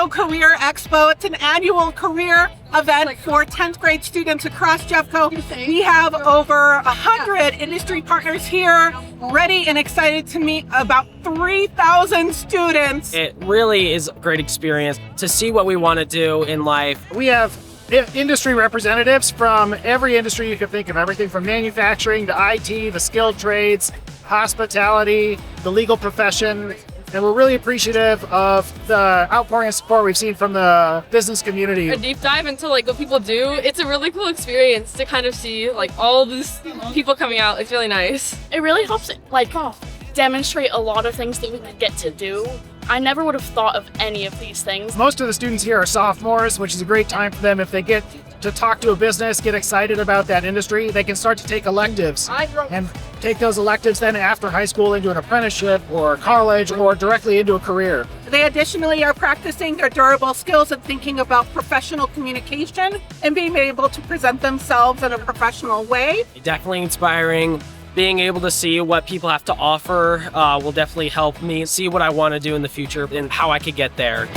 Jeffco Career Expo. It's an annual career event for 10th grade students across Jeffco. We have over 100 industry partners here, ready and excited to meet about 3,000 students. It really is a great experience to see what we want to do in life. We have industry representatives from every industry you can think of, everything from manufacturing to IT, the skilled trades, hospitality, the legal profession. And we're really appreciative of the outpouring of support we've seen from the business community. A deep dive into what people do. It's a really cool experience to kind of see all these people coming out. It's really nice. It really helps demonstrate a lot of things that we could get to do. I never would have thought of any of these things. Most of the students here are sophomores, which is a great time for them. If they get to talk to a business, get excited about that industry, they can start to take electives and take those electives then after high school into an apprenticeship or college or directly into a career. They additionally are practicing their durable skills and thinking about professional communication and being able to present themselves in a professional way. Definitely inspiring. Being able to see what people have to offer will definitely help me see what I want to do in the future and how I could get there.